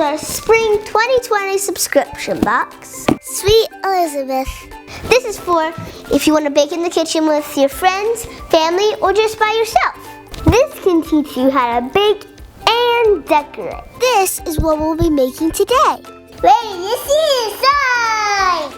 our Spring 2020 subscription box. Sweet Elizabeth. This is for if you want to bake in the kitchen with your friends, family, or just by yourself. This can teach you how to bake and decorate. This is what we'll be making today. Ready to see inside!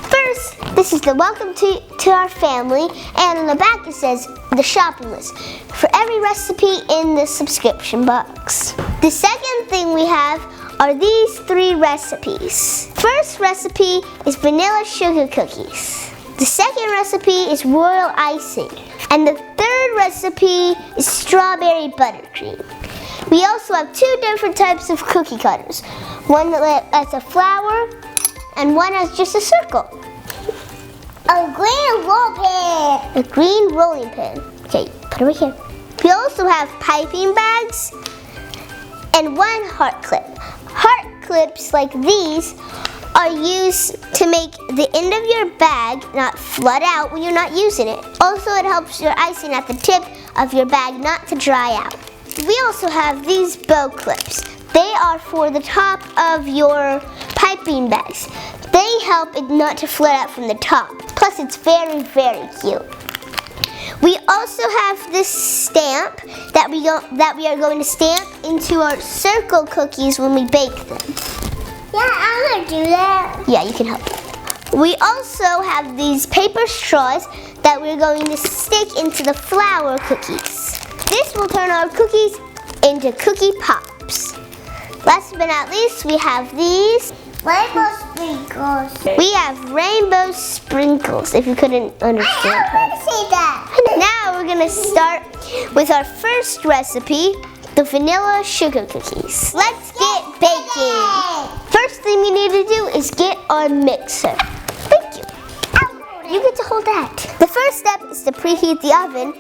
First, this is the welcome to our family, and on the back it says the shopping list for every recipe in the subscription box. The second thing we have are these 3 recipes. First recipe is vanilla sugar cookies. The second recipe is royal icing. And the third recipe is strawberry buttercream. We also have 2 different types of cookie cutters. One that has a flower and one has just a circle. A green roll pin. A green rolling pin. Okay, put it right here. We also have piping bags and 1 heart clip. Heart clips like these are used to make the end of your bag not flood out when you're not using it. Also, it helps your icing at the tip of your bag not to dry out. We also have these bow clips. They are for the top of your piping bags. They help it not to flood out from the top. Plus, it's very, very cute. We also have this stamp that we are going to stamp into our circle cookies when we bake them. Yeah, I'm gonna do that. Yeah, you can help. We also have these paper straws that we're going to stick into the flour cookies. This will turn our cookies into cookie pops. Last but not least, we have these. Rainbow sprinkles. We have rainbow sprinkles, if you couldn't understand her. I say that. Now we're gonna start with our first recipe, the vanilla sugar cookies. Let's get baking. First thing we need to do is get our mixer. Thank you. You get to hold that. The first step is to preheat the oven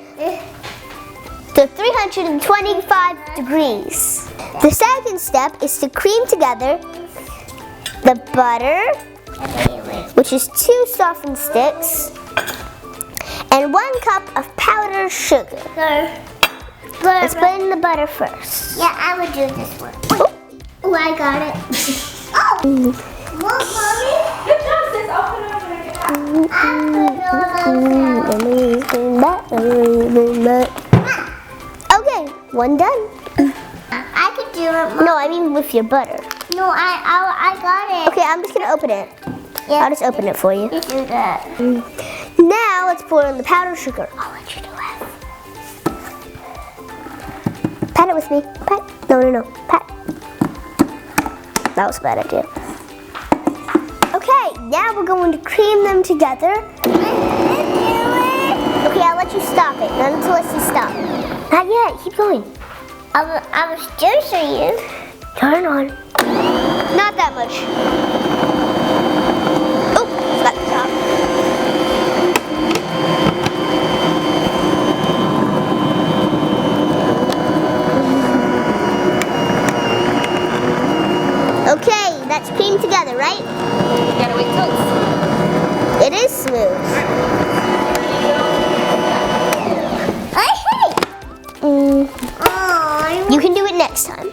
to 325 degrees. The second step is to cream together the butter, which is 2 softened sticks, and 1 cup of powdered sugar. Let's put in the butter first. Yeah, I would do this one. Oh, I got it. Oh! More, Mommy? Good job, sis. Open it up. Okay, 1 done. I could do it, Mom. No, I mean with your butter. No, I got it. Okay, I'm just gonna open it. Yeah. I'll just open it for you. You do that. Now let's pour in the powdered sugar. I'll let you do it. Pat it with me. Pat. No. Pat. That was a bad idea. Okay, now we're going to cream them together. Okay, I'll let you stop it. Not until I say stop. Not yet. Keep going. I was juicing you. Turn on. Not that much. Oh, got the top. Okay, that's creamed together, right? You gotta wait till it's It is smooth. You can do it next time.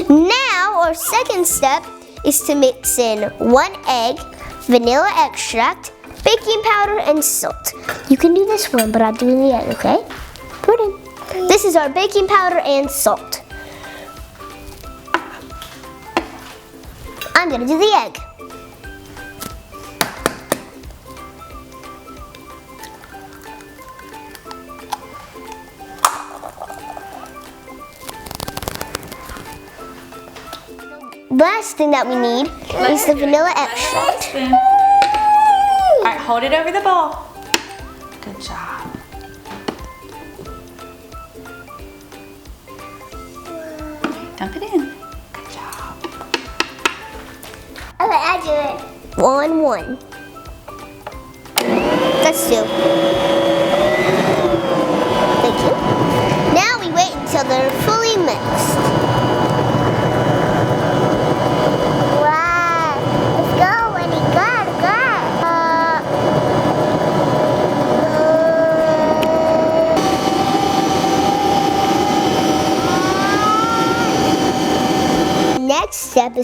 Now, our second step is to mix in 1 egg, vanilla extract, baking powder, and salt. You can do this one, but I'll do the egg, okay? Put it in. This is our baking powder and salt. I'm gonna do the egg. Last thing that we need is the vanilla extract. All right, hold it over the bowl. Good job. Dump it in. Good job. Okay, I do it. 1-1. Let's do. Thank you. Now we wait until they're fully mixed. Wow. Let's go, Winnie. Go.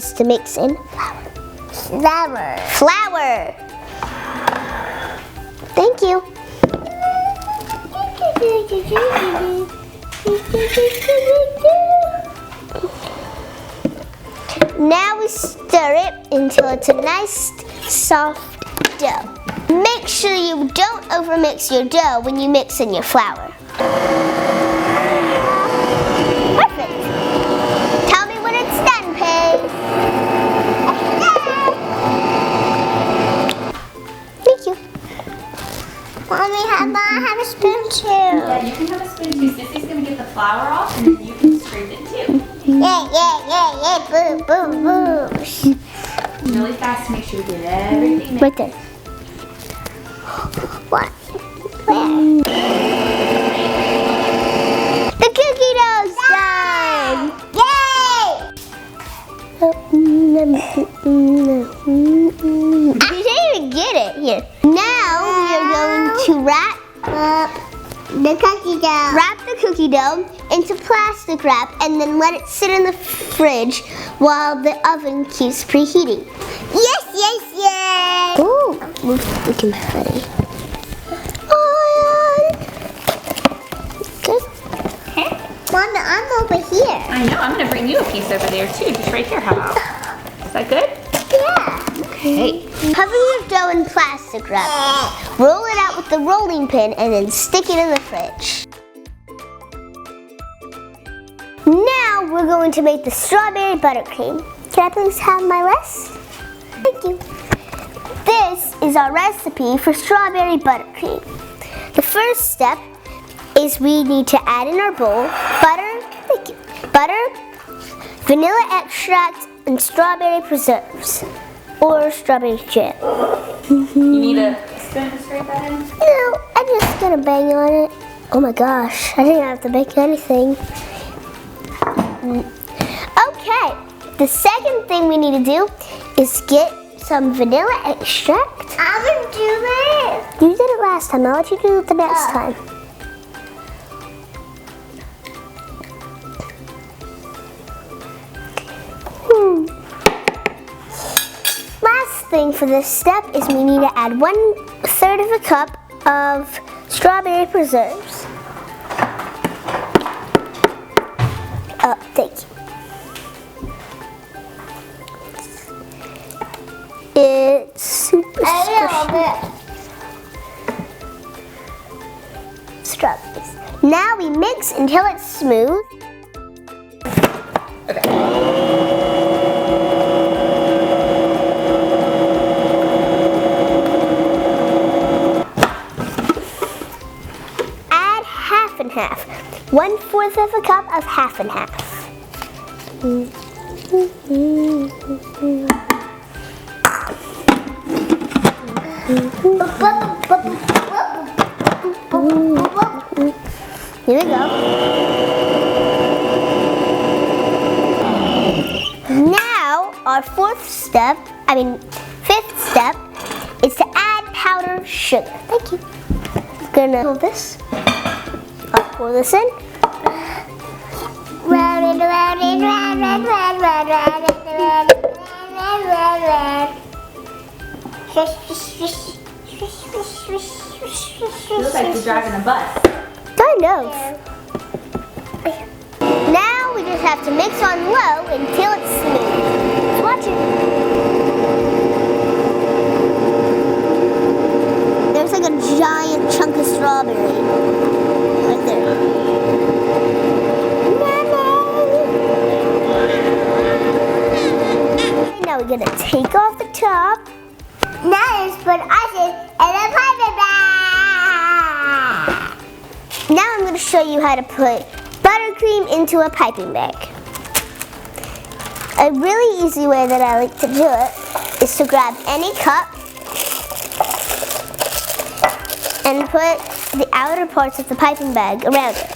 is to mix in Flour. flour. Thank you. Now we stir it until it's a nice soft dough. Make sure you don't overmix your dough when you mix in your flour. Perfect. Tell me when it's done, Paige. Thank you. Mommy, how about I have a spoon too? Yeah, you can have a spoon too. Sissy's gonna get the flour off and then you can scrape it too. Yeah. Boo, boo, boo. Really fast to make sure we get everything mixed. Right there. What? Where? The cookie dough's done! Yay! You didn't even get it. Here. Now we are going to wrap The cookie dough. Wrap the cookie dough into plastic wrap and then let it sit in the fridge while the oven keeps preheating. Yes. Ooh, we can hurry. Good. Mom, I'm over here. I know, I'm gonna bring you a piece over there too, just right here, how about? Is that good? Yeah. Okay. Cover your dough in plastic wrap. Roll it out with the rolling pin and then stick it in the fridge. Now we're going to make the strawberry buttercream. Can I please have my rest? Thank you. This is our recipe for strawberry buttercream. The first step is we need to add in our bowl butter, vanilla extract, and strawberry preserves, or strawberry jam. You need a spoon to scrape that in? No, I'm just gonna bang on it. Oh my gosh, I didn't have to bake anything. Okay, the second thing we need to do is get some vanilla extract. I'm gonna do it. You did it last time, I'll let you do it the next time. Last thing for this step is we need to add 1/3 of a cup of strawberry preserves. Oh, thank you. It's super squishy. Strawberries. Now we mix until it's smooth. Add half and half. 1/4 of a cup of half and half. Here we go. Now, our fifth step is to add powdered sugar. Thank you. I'm gonna hold this. I'll pour this in. Feels like you're driving a bus. Kind of. Now we just have to mix on low until it's smooth. Watch it. There's like a giant chunk of strawberry right there. Now we're gonna take off the top. Now let's put icing in a piping bag. Now I'm going to show you how to put buttercream into a piping bag. A really easy way that I like to do it is to grab any cup and put the outer parts of the piping bag around it.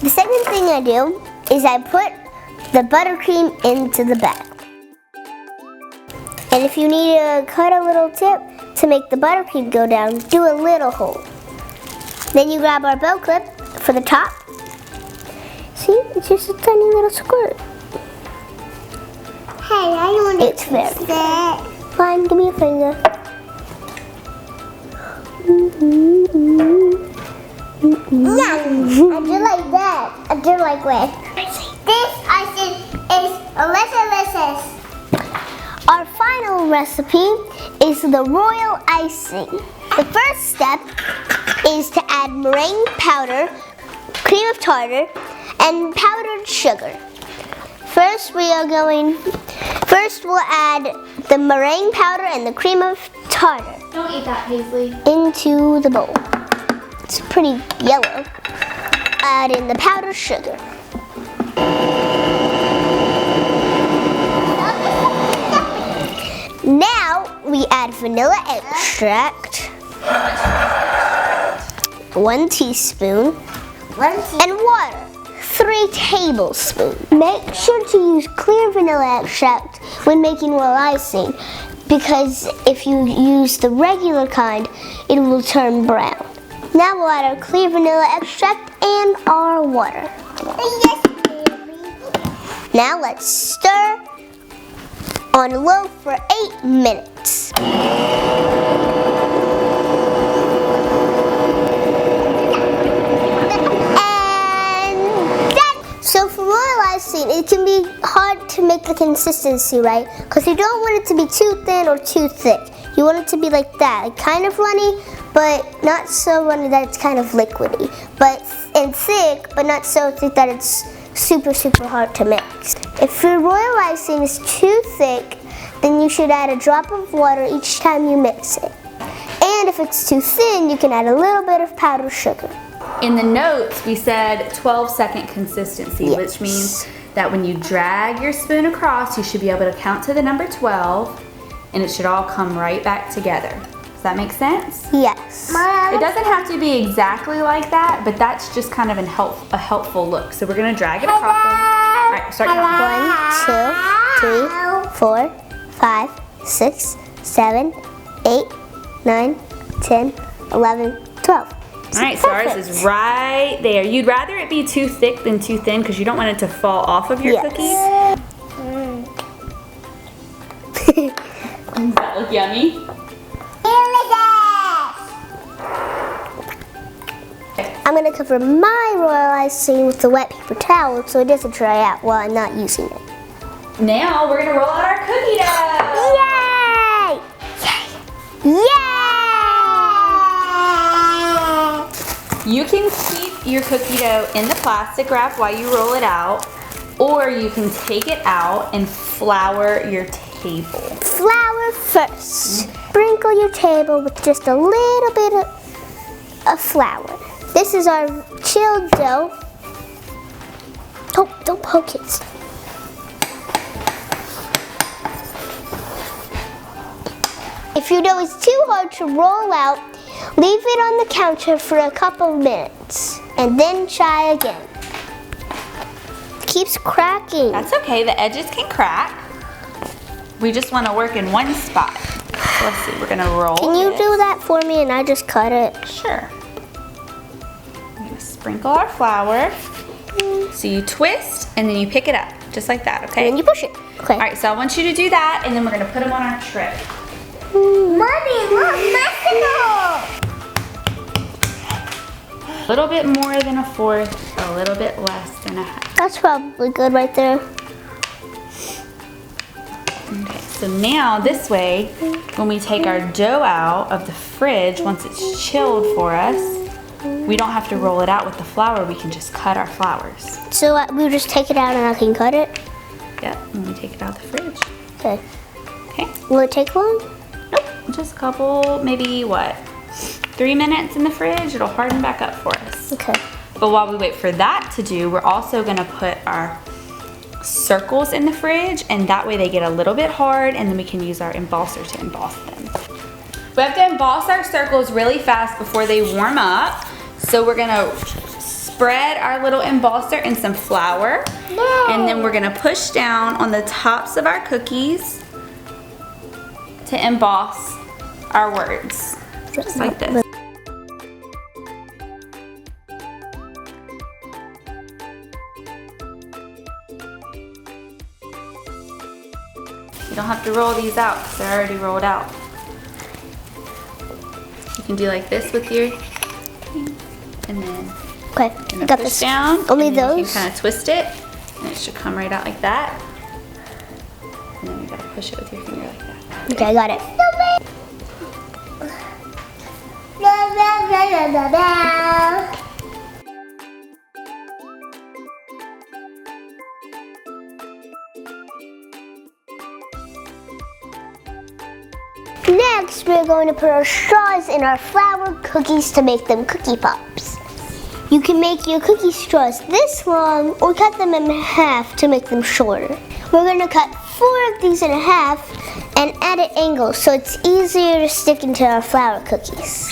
The second thing I do is I put the buttercream into the bag. And if you need to cut a little tip to make the buttercream go down, do a little hole. Then you grab our bow clip for the top, See, it's just a tiny little squirt. Hey, I want It's to very taste it. Fine, give me a finger. Yeah, I do like that. I do like red. This icing is delicious. Our final recipe is the royal icing. The first step is to add meringue powder, cream of tartar, and powdered sugar. First we'll add the meringue powder and the cream of tartar. Don't eat that, Paisley. Into the bowl. It's pretty yellow. Add in the powdered sugar. Now we add vanilla extract, 1 teaspoon, and water, 3 tablespoons. Make sure to use clear vanilla extract when making royal icing, because if you use the regular kind, it will turn brown. Now we'll add our clear vanilla extract and our water. Yes, baby. Now let's stir on low for 8 minutes. And done! So for royal icing, it can be hard to make the consistency right, because you don't want it to be too thin or too thick. You want it to be like that, like kind of runny, but not so runny that it's kind of liquidy, and thick, but not so thick that it's super hard to mix. If your royal icing is too thick, then you should add a drop of water each time you mix it. And if it's too thin, you can add a little bit of powdered sugar. In the notes, we said 12-second consistency, Yes. which means that when you drag your spoon across, you should be able to count to the number 12, and it should all come right back together. Does that make sense? Yes. It doesn't have to be exactly like that, but that's just kind of a helpful look. So we're gonna drag it across. All right, start counting. 1, 2, 3, 4, 5, 6, 7, 8, 9, 10, 11, 12. All right, so ours is right there. You'd rather it be too thick than too thin because you don't want it to fall off of your cookies. Does that look yummy? I'm going to cover my royal icing with the wet paper towel so it doesn't dry out while I'm not using it. Now we're gonna roll out our cookie dough. Yay! Yay! You can keep your cookie dough in the plastic wrap while you roll it out, or you can take it out and flour your table. Flour first. Sprinkle your table with just a little bit of flour. This is our chilled dough. Oh, don't poke it. If your dough is too hard to roll out, leave it on the counter for a couple of minutes and then try again. It keeps cracking. That's okay, the edges can crack. We just want to work in one spot. So let's see, we're gonna roll. Can you this. do that for me and I just cut it? Sure. We're gonna sprinkle our flour. So you twist and then you pick it up, just like that, okay? And then you push it. Okay. All right, so I want you to do that, and then we're gonna put them on our tray. Mommy, look, bicycle! A little bit more than a fourth, a little bit less than a half. That's probably good right there. Okay, so now this way, when we take our dough out of the fridge, once it's chilled for us, we don't have to roll it out with the flour, we can just cut our flowers. So we'll just take it out and I can cut it? Yep, when we take it out of the fridge. Okay. Okay, Will it take long? nope, just a couple, maybe what, 3 minutes in the fridge, it'll harden back up for us. Okay. But while we wait for that to do, we're also gonna put our circles in the fridge, and that way they get a little bit hard, and then we can use our embosser to emboss them. We have to emboss our circles really fast before they warm up. So we're gonna spread our little embosser in some flour, and then we're gonna push down on the tops of our cookies to emboss our words, just like this. All have to roll these out because they're already rolled out. You can do like this with your, and then Okay, got this. Down. Only and then those. You can kind of twist it, and it should come right out like that. And then you gotta push it with your finger like that. Okay, I got it. Next, we're going to put our straws in our flour cookies to make them cookie pops. You can make your cookie straws this long or cut them in half to make them shorter. We're going to cut 4 of these in half and at an angle so it's easier to stick into our flour cookies.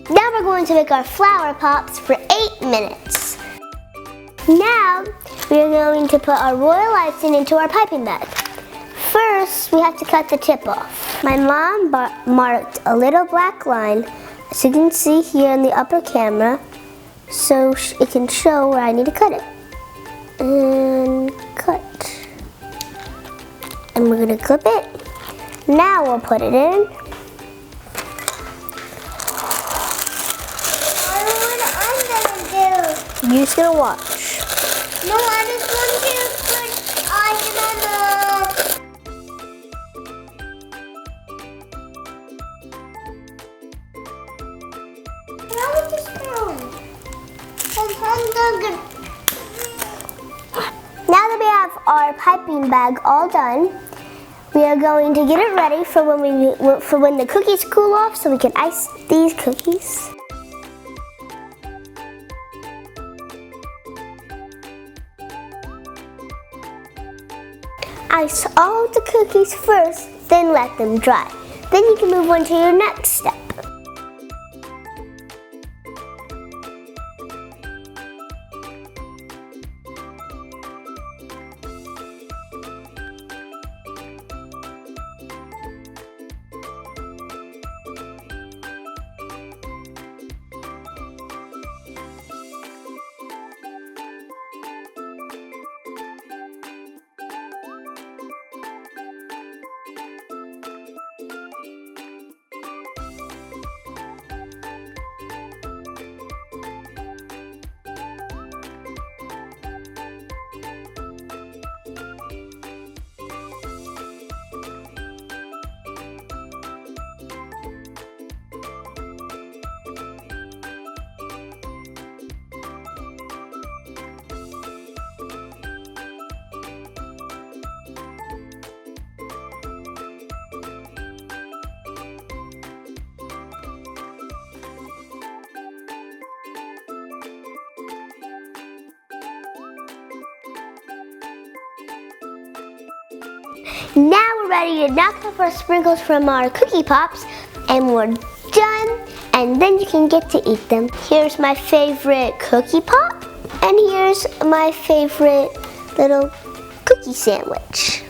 Now we're going to make our flour pops for 8 minutes. Now we're going to put our royal icing into our piping bag. First, we have to cut the tip off. My mom marked a little black line, as you can see here in the upper camera, so it can show where I need to cut it. And cut. And we're gonna clip it. Now we'll put it in. You're just gonna watch. No, I just want to put icing on the... How is this going? Now that we have our piping bag all done, we are going to get it ready for when the cookies cool off so we can ice these cookies. Ice all the cookies first, then let them dry. Then you can move on to your next step. Now we're ready to knock off our sprinkles from our cookie pops, and we're done, and then you can get to eat them. Here's my favorite cookie pop, and here's my favorite little cookie sandwich.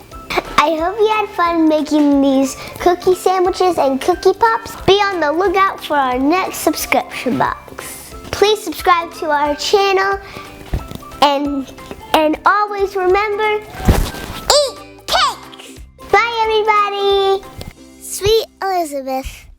I hope you had fun making these cookie sandwiches and cookie pops. Be on the lookout for our next subscription box. Please subscribe to our channel, and always remember, Eat cakes! bye everybody! Sweet Elizabeth.